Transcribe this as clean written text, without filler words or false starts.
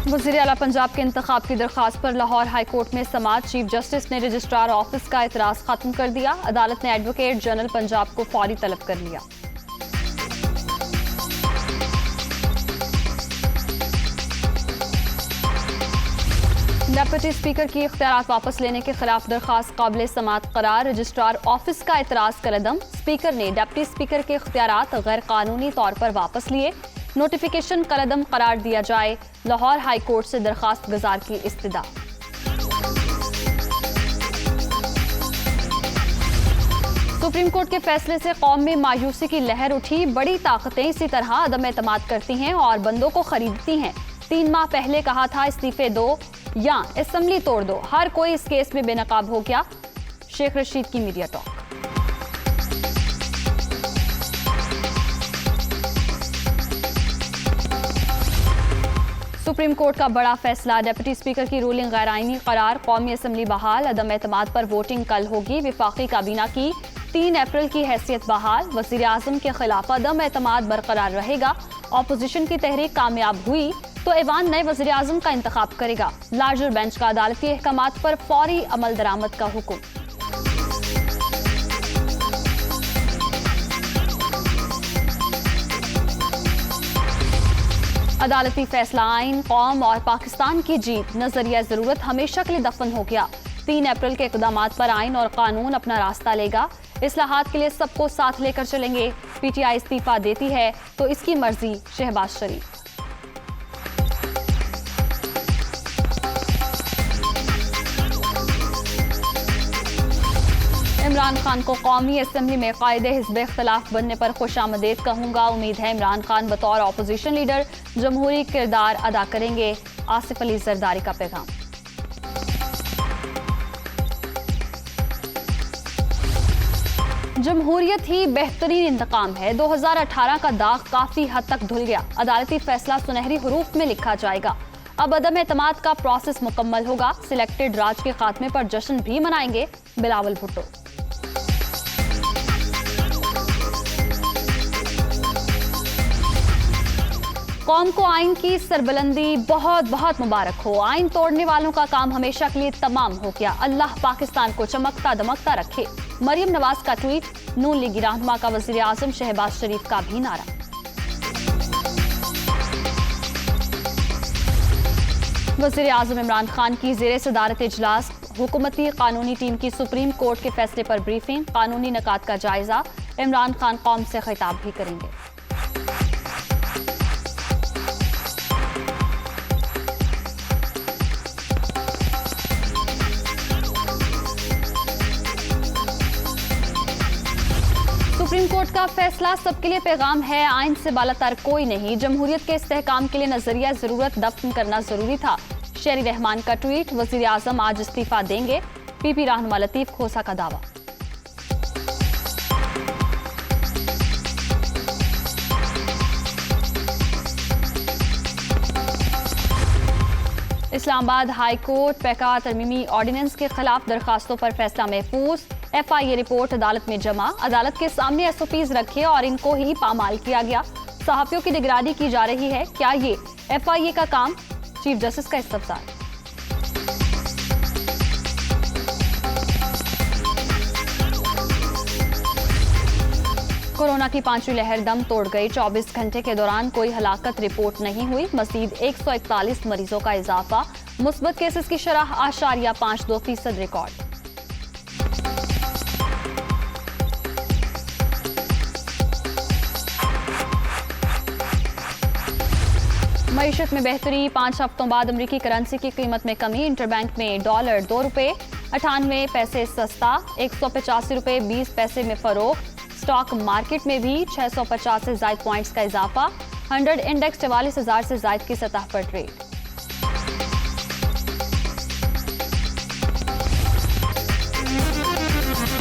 वज़ीर आला पंजाब के इंतखाब की दरख्वास्त पर लाहौर हाई कोर्ट में समाअत। चीफ जस्टिस ने रजिस्ट्रार ऑफिस का एतराज़ खत्म कर दिया। अदालत ने एडवोकेट जनरल पंजाब को फौरी तलब कर लिया। डिप्टी स्पीकर की इख्तियारात वापस लेने के खिलाफ दरख्वास्त काबिल समाअत करार। रजिस्ट्रार ऑफिस का एतराज़ कलअदम। स्पीकर ने डिप्टी स्पीकर के इख्तियारात गैर कानूनी तौर पर वापस लिए। नोटिफिकेशन कलअदम करार दिया जाए। लाहौर हाई कोर्ट से दरखास्त गुजार की इस्तदा। सुप्रीम कोर्ट के फैसले से कौम में मायूसी की लहर उठी। बड़ी ताकतें इसी तरह अदम एतमाद करती हैं और बंदों को खरीदती हैं। 3 माह पहले कहा था इस्तीफे दो या असेंबली तोड़ दो, हर कोई इस केस में बेनकाब हो गया। शेख रशीद की मीडिया टॉक। सुप्रीम कोर्ट का बड़ा फैसला। डिप्टी स्पीकर की रूलिंग गैर आईनी करार। कौमी असेंबली बहाल। अदम एतमाद पर वोटिंग कल होगी। विफाकी काबीना की 3 अप्रैल की हैसियत बहाल। वज़ीर आज़म के खिलाफ अदम एतमाद बरकरार रहेगा। ऑपोजिशन की तहरीक कामयाब हुई तो ऐवान नए वज़ीर आज़म का इंतखाब करेगा। लार्जर बेंच का अदालती अहकामात पर फौरी अमल दरामद का हुक्म। अदालती फैसला। आइन, कौम और पाकिस्तान की जीत। नजरिया जरूरत हमेशा के लिए दफन हो गया। 3 अप्रैल के इक़दामात पर आइन और कानून अपना रास्ता लेगा। इस्लाहात के लिए सबको साथ लेकर चलेंगे। पीटीआई इस्तीफा देती है तो इसकी मर्जी। शहबाज शरीफ। इमरान खान को कौमी असेंबली में कायदे हिज़्ब इख्तिलाफ बनने पर खुशामदीद कहूंगा। उम्मीद है इमरान खान बतौर अपोजिशन लीडर जमहूरी किरदार अदा करेंगे। आसिफ अली जरदारी का पैगाम। जमहूरियत ही बेहतरीन इंतकाम है। 2018 का दाग काफी हद तक धुल गया। अदालती फैसला सुनहरी हरूफ में लिखा जाएगा। अब अदम एतमाद का प्रोसेस मुकम्मल होगा। सिलेक्टेड राज के खात्मे पर जश्न भी मनाएंगे बिलावल भुट्टो। कौम को आइन की सरबलंदी बहुत बहुत मुबारक हो। आइन तोड़ने वालों का काम हमेशा के लिए तमाम हो गया। अल्लाह पाकिस्तान को चमकता दमकता रखे। मरियम नवाज का ट्वीट। नून लीगी रहनुमा का वज़ीर आज़म शहबाज शरीफ का भी नारा। वज़ीर आज़म इमरान खान की ज़ेरे सदारत इजलास। हुकूमती कानूनी टीम की सुप्रीम कोर्ट के फैसले पर ब्रीफिंग। कानूनी निकात का जायजा। इमरान खान कौम से खिताब भी करेंगे। सुप्रीम कोर्ट का फैसला सबके लिए पैगाम है। आइन से बालातर कोई नहीं। जमहूरियत के इस्तेहकाम के लिए नजरिया जरूरत दफन करना जरूरी था। शेरी रहमान का ट्वीट। वज़ीर आज़म आज इस्तीफा देंगे। पीपी रहनुमा लतीफ खोसा का दावा। इस्लामाबाद हाई कोर्ट पैका तरमीमी ऑर्डिनेंस के खिलाफ दरखास्तों पर फैसला महफूज। FIA रिपोर्ट अदालत में जमा। अदालत के सामने SOPs रखे और इनको ही पामाल किया गया। सहाफियों की निगरानी की जा रही है। क्या ये FIA का काम? चीफ जस्टिस का इस्तफसार। कोरोना की 5वीं लहर दम तोड़ गई। 24 घंटे के दौरान कोई हलाकत रिपोर्ट नहीं हुई। मजीद 141 मरीजों का इजाफा। मुस्बत केसेस की शरह 8.52% रिकॉर्ड। मईशत में बेहतरी। 5 हफ्तों बाद अमरीकी करेंसी की कीमत में कमी। इंटरबैंक में डॉलर 2 रुपये 98 पैसे सस्ता। 185 रुपये 20 पैसे में फरोख्त। स्टॉक मार्केट में भी 650 से ज्यादा पॉइंट्स का इजाफा। 100 इंडेक्स 44,000 से ज्यादा की सतह पर ट्रेड।